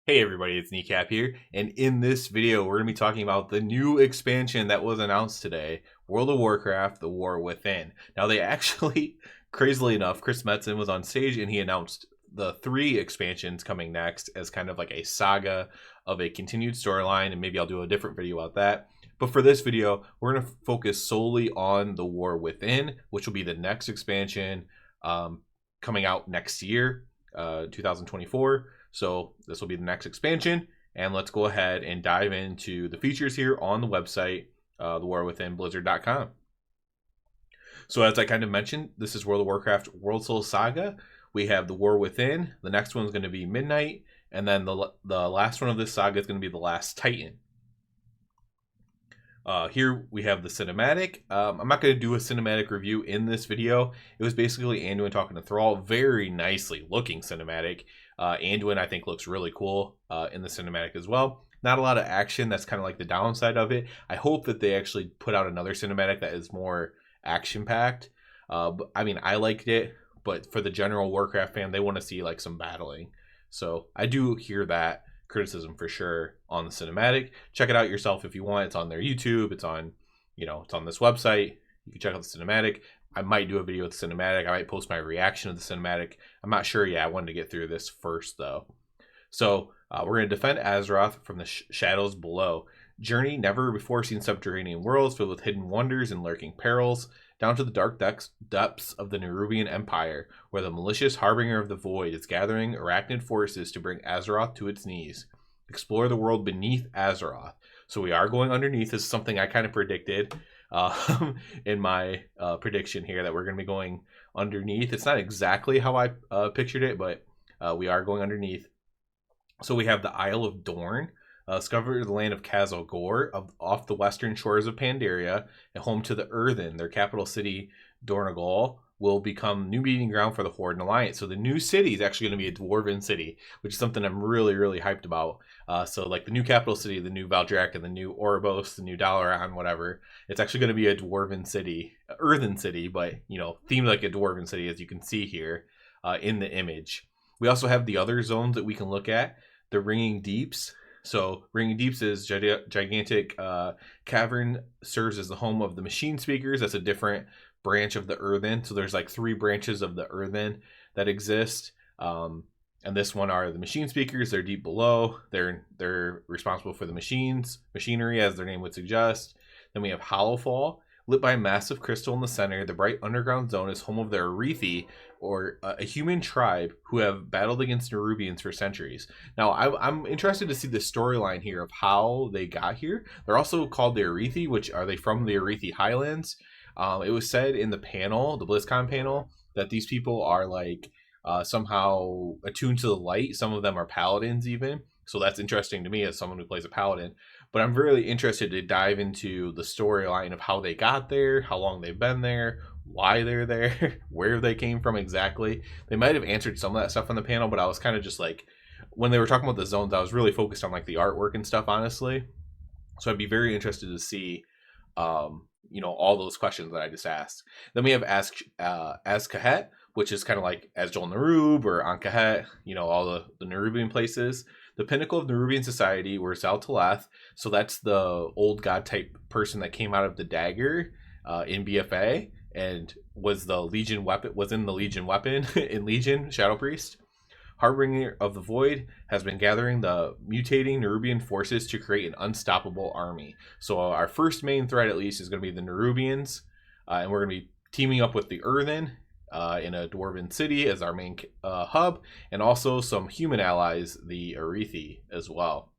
Hey everybody, it's Kneecap here, and in this video we're going to be talking about the new expansion that was announced today, World of Warcraft: The War Within. Now they actually, crazily enough, Chris Metzen was on stage and he announced the 3 expansions coming next as kind of like a saga of a continued storyline, and maybe I'll do a different video about that. But for this video, we're going to focus solely on The War Within, which will be the next expansion coming out next year, 2024. So this will be the next expansion, and let's go ahead and dive into the features here on the website, thewarwithinblizzard.com. So as I kind of mentioned, this is World of Warcraft World Soul Saga. We have the War Within. The next one is going to be Midnight, and then the last one of this saga is going to be the Last Titan. Here we have the cinematic. I'm not going to do a cinematic review in this video. It was basically Anduin talking to Thrall. Very nicely looking cinematic. Anduin, I think, looks really cool in the cinematic as well. Not a lot of action. That's kind of like the downside of it. I hope that they actually put out another cinematic that is more action-packed. I mean, I liked it, but for the general Warcraft fan, they want to see like some battling. So I do hear that criticism for sure on the cinematic. Check it out yourself if you want. It's on their YouTube. It's on, it's on this website. You can check out the cinematic. I might do a video with the cinematic. I might post my reaction to the cinematic. I'm not sure yet. I wanted to get through this first though. So we're going to defend Azeroth from the shadows below. Journey never before seen subterranean worlds filled with hidden wonders and lurking perils, down to the dark depths of the Nerubian Empire, where the malicious harbinger of the void is gathering arachnid forces to bring Azeroth to its knees. Explore the world beneath Azeroth. So we are going underneath. This is something I kind of predicted in my prediction here, that we're going to be going underneath. It's not exactly how I pictured it, but we are going underneath. So we have the Isle of Dorn. Discover the land of Khazal Gore off the western shores of Pandaria, and home to the Earthen. Their capital city, Dornogal, will become new meeting ground for the Horde and Alliance. So the new city is actually going to be a dwarven city, which is something I'm really, really hyped about. So like the new capital city, the new Valdrak, and the new Oribos, the new Dalaran, whatever, it's actually going to be a dwarven city, earthen city, but themed like a dwarven city, as you can see here in the image. We also have the other zones that we can look at. The Ringing Deeps. So Ringing Deeps is gigantic cavern, serves as the home of the Machine Speakers. That's a different branch of the Earthen. So there's like 3 branches of the Earthen that exist. And this one are the Machine Speakers. They're deep below. They're responsible for the machinery, as their name would suggest. Then we have Hollowfall. Lit by a massive crystal in the center, the bright underground zone is home of the Arethi, or a human tribe who have battled against Nerubians for centuries. Now, I'm interested to see the storyline here of how they got here. They're also called the Arethi, which are they from the Arethi Highlands? It was said in the panel, the BlizzCon panel, that these people are like somehow attuned to the light. Some of them are paladins even. So that's interesting to me as someone who plays a paladin. But I'm really interested to dive into the storyline of how they got there, how long they've been there, why they're there, where they came from exactly. They might have answered some of that stuff on the panel, but I was kind of just like, when they were talking about the zones, I was really focused on like the artwork and stuff, honestly. So I'd be very interested to see, all those questions that I just asked. Then we have Azkahet, which is kind of like Azjol Nerub or Ankahet, all the Nerubian places. The pinnacle of Nerubian society were Zaltalath. So that's the old god type person that came out of the dagger in BFA and was the Legion weapon, was in the Legion weapon in Legion, Shadow Priest. Harbinger of the Void has been gathering the mutating Nerubian forces to create an unstoppable army. So our first main threat, at least, is going to be the Nerubians, and we're going to be teaming up with the Earthen in a dwarven city as our main hub, and also some human allies, the Arethi, as well.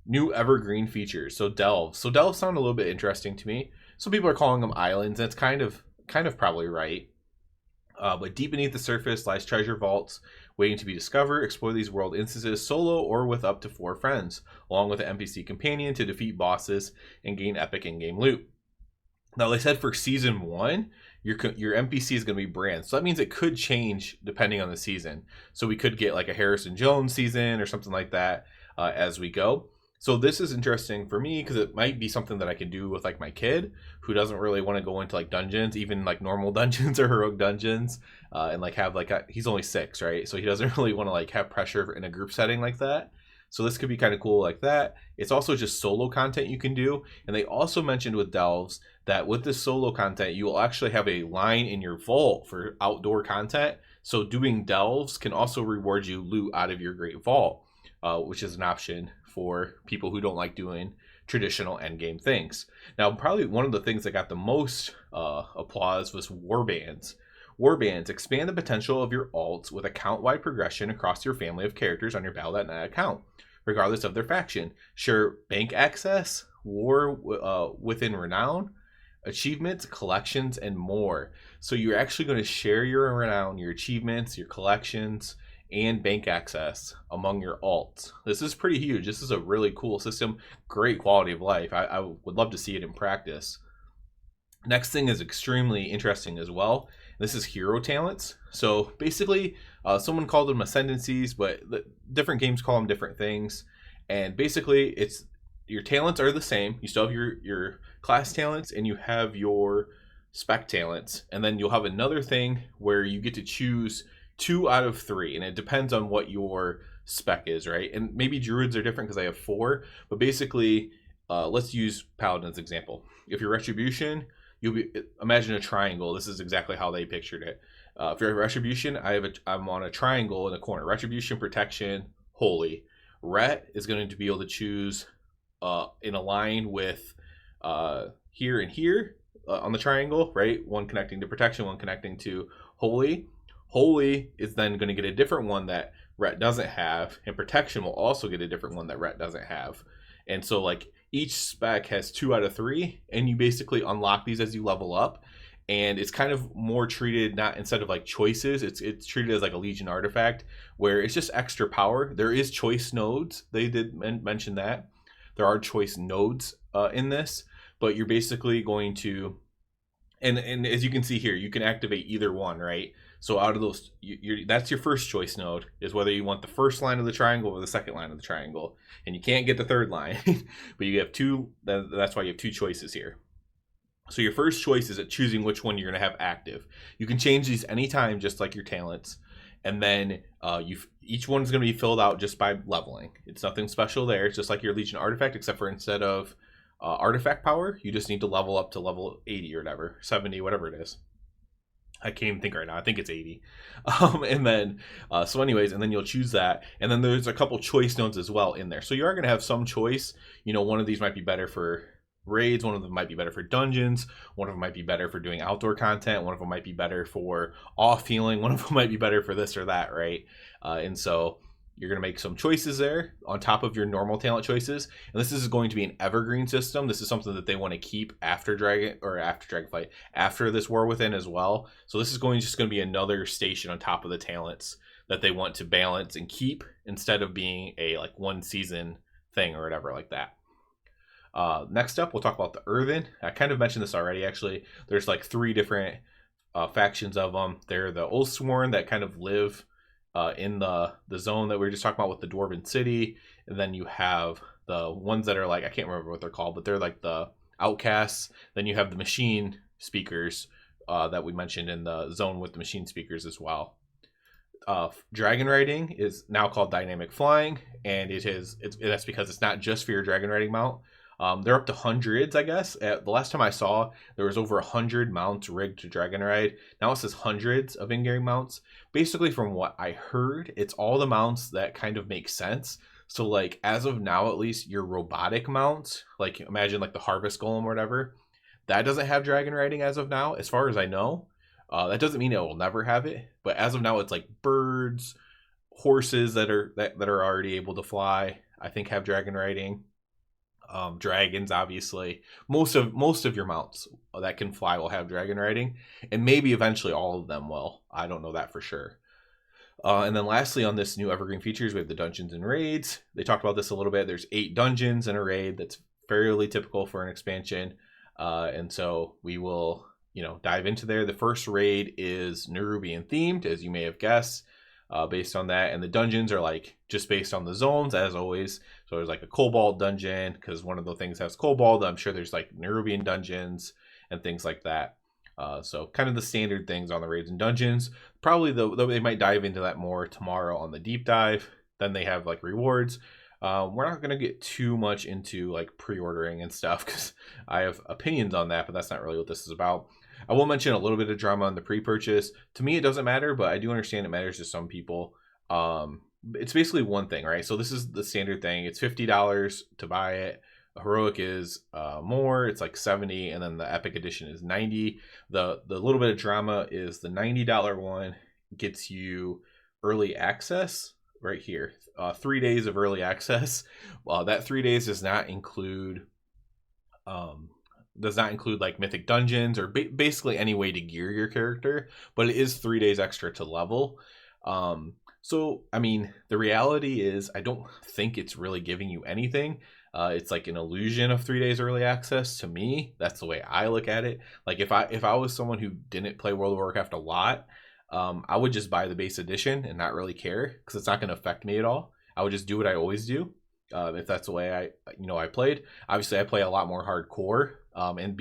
New evergreen features. So delves. So delves sound a little bit interesting to me. Some people are calling them islands, and it's kind of probably right. But deep beneath the surface lies treasure vaults waiting to be discovered. Explore these world instances solo or with up to 4 friends, along with an NPC companion to defeat bosses and gain epic in-game loot. Now, they said for Season 1, your NPC is going to be Brand. So that means it could change depending on the season. So we could get like a Harrison Jones season or something like that as we go. So this is interesting for me because it might be something that I can do with like my kid who doesn't really want to go into like dungeons, even like normal dungeons or heroic dungeons, and like have like he's only 6, right? So he doesn't really want to like have pressure in a group setting like that. So this could be kind of cool like that. It's also just solo content you can do. And they also mentioned with delves that with this solo content, you will actually have a line in your vault for outdoor content. So doing delves can also reward you loot out of your great vault, which is an option for people who don't like doing traditional endgame things. Now, probably one of the things that got the most applause was warbands. Warbands expand the potential of your alts with account-wide progression across your family of characters on your Battle.net account, regardless of their faction. Share bank access, war within renown, achievements, collections, and more. So you're actually going to share your renown, your achievements, your collections, and bank access among your alts. This is pretty huge. This is a really cool system. Great quality of life. I would love to see it in practice. Next thing is extremely interesting as well. This is hero talents. So basically, someone called them ascendancies, but different games call them different things. And basically, it's your talents are the same. You still have your class talents, and you have your spec talents, and then you'll have another thing where you get to choose 2 out of 3, and it depends on what your spec is, right? And maybe druids are different because I have 4, but basically, let's use paladin as example. If you're retribution, imagine a triangle. This is exactly how they pictured it. If you're retribution, I'm on a triangle in the corner. Retribution, protection, holy. Ret is going to be able to choose in a line with here and here on the triangle, right? One connecting to protection, one connecting to holy. Holy is then going to get a different one that Ret doesn't have, and protection will also get a different one that Ret doesn't have. And so like each spec has 2 out of 3, and you basically unlock these as you level up. And it's kind of more treated, not instead of like choices, it's treated as like a Legion artifact where it's just extra power. There is choice nodes. They did mention that. There are choice nodes in this, but you're basically going to, and as you can see here, you can activate either one, right? So out of those, that's your first choice node, is whether you want the first line of the triangle or the second line of the triangle. And you can't get the third line, but you have 2, that's why you have 2 choices here. So your first choice is at choosing which one you're going to have active. You can change these anytime, just like your talents. And then each one's going to be filled out just by leveling. It's nothing special there. It's just like your Legion artifact, except for instead of artifact power, you just need to level up to level 80 or whatever, 70, whatever it is. I can't even think right now. I think it's 80. And then, so anyways, and then you'll choose that. And then there's a couple choice nodes as well in there. So you are going to have some choice. You know, one of these might be better for raids, one of them might be better for dungeons, one of them might be better for doing outdoor content, one of them might be better for off healing, one of them might be better for this or that, right? And so you're going to make some choices there on top of your normal talent choices. And this is going to be an evergreen system. This is something that they want to keep after Dragonflight, after this War Within as well. So this is just going to be another station on top of the talents that they want to balance and keep instead of being a like one season thing or whatever like that. Next up, we'll talk about the Earthen. I kind of mentioned this already, actually. There's like 3 different factions of them. They're the Oathsworn that kind of live in the zone that we were just talking about with the Dwarven City. And then you have the ones that are like, I can't remember what they're called, but they're like the Outcasts. Then you have the Machine Speakers that we mentioned in the zone with the Machine Speakers as well. Dragon riding is now called Dynamic Flying, and that's because it's not just for your dragon riding mount. They're up to hundreds, I guess. The last time I saw, there was over 100 mounts rigged to dragon ride. Now it says hundreds of in-game mounts. Basically, from what I heard, it's all the mounts that kind of make sense. So, like, as of now, at least, your robotic mounts, like, imagine, like, the Harvest Golem or whatever, that doesn't have dragon riding as of now, as far as I know. That doesn't mean it will never have it, but as of now, it's like birds, horses that are already able to fly, I think, have dragon riding. Dragons, obviously, most of your mounts that can fly will have dragon riding, and maybe eventually all of them will. I don't know that for sure. And then lastly, on this new evergreen features, we have the dungeons and raids. They talked about this a little bit. There's 8 dungeons in a raid. That's fairly typical for an expansion, and so we will dive into there. The first raid is Nerubian themed, as you may have guessed. Based on that, and the dungeons are like just based on the zones, as always. So there's like a Kobold dungeon because one of the things has Kobold. I'm sure there's like Nerubian dungeons and things like that. So kind of the standard things on the raids and dungeons. Probably though they might dive into that more tomorrow on the deep dive. Then they have like rewards. We're not going to get too much into like pre-ordering and stuff because I have opinions on that, but that's not really what this is about. I will mention a little bit of drama on the pre-purchase. To me, it doesn't matter, but I do understand it matters to some people. It's basically one thing, right? So this is the standard thing. It's $50 to buy it. Heroic is more. It's like 70, and then the Epic Edition is 90. The little bit of drama is the $90 one gets you early access right here. 3 days of early access. That 3 days does not include like mythic dungeons or basically any way to gear your character, but it is 3 days extra to level. So I mean, the reality is I don't think it's really giving you anything. It's like an illusion of 3 days early access to me. That's the way I look at it. Like if I was someone who didn't play World of Warcraft a lot, I would just buy the base edition and not really care because it's not going to affect me at all. I would just do what I always do. If that's the way I played. Obviously, I play a lot more hardcore, and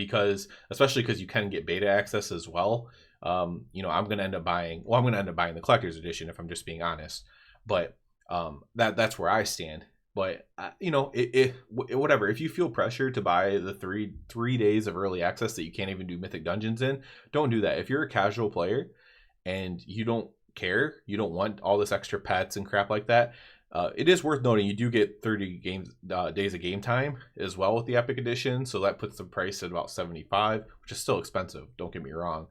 especially because you can get beta access as well. I'm going to end up buying. Well, I'm going to end up buying the collector's edition if I'm just being honest. But that's where I stand. But whatever. If you feel pressure to buy the three days of early access that you can't even do mythic dungeons in, don't do that. If you're a casual player and you don't care, you don't want all this extra pets and crap like that. It is worth noting you do get 30 days of game time as well with the Epic Edition, so that puts the price at about $75, which is still expensive. Don't get me wrong,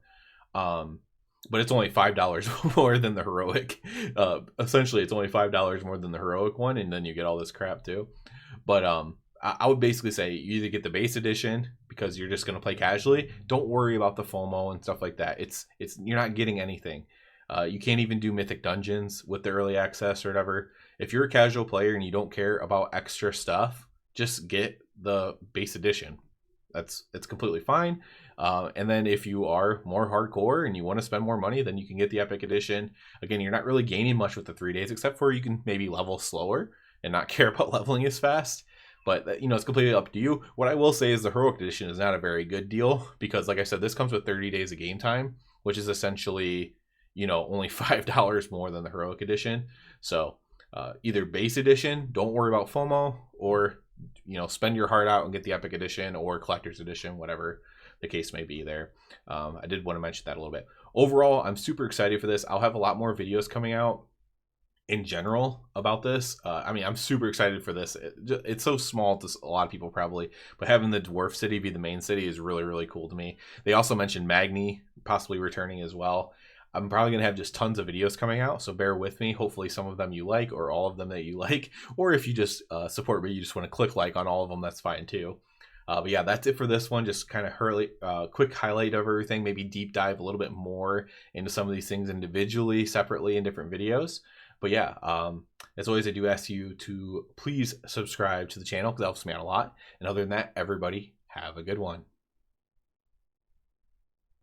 but it's only $5 more than the Heroic. Essentially, it's only $5 more than the Heroic one, and then you get all this crap too. But I would basically say you either get the base edition because you're just going to play casually. Don't worry about the FOMO and stuff like that. It's you're not getting anything. You can't even do mythic dungeons with the early access or whatever. If you're a casual player and you don't care about extra stuff, just get the base edition. It's completely fine. And then if you are more hardcore and you want to spend more money, then you can get the Epic Edition. Again, you're not really gaining much with the 3 days, except for you can maybe level slower and not care about leveling as fast. But it's completely up to you. What I will say is the Heroic Edition is not a very good deal because, like I said, this comes with 30 days of game time, which is essentially only $5 more than the Heroic Edition. So either base edition, don't worry about FOMO, or spend your heart out and get the Epic Edition or Collector's Edition, whatever the case may be there. I did want to mention that a little bit. Overall, I'm super excited for this. I'll have a lot more videos coming out in general about this. I'm super excited for this. It's so small to a lot of people probably, but having the Dwarf City be the main city is really, really cool to me. They also mentioned Magni possibly returning as well. I'm probably going to have just tons of videos coming out, so bear with me. Hopefully some of them you like, or all of them that you like, or if you just support me, you just want to click like on all of them, that's fine too. But yeah, that's it for this one. Just kind of quick highlight of everything, maybe deep dive a little bit more into some of these things individually, separately in different videos. But yeah, as always, I do ask you to please subscribe to the channel because that helps me out a lot. And other than that, everybody have a good one.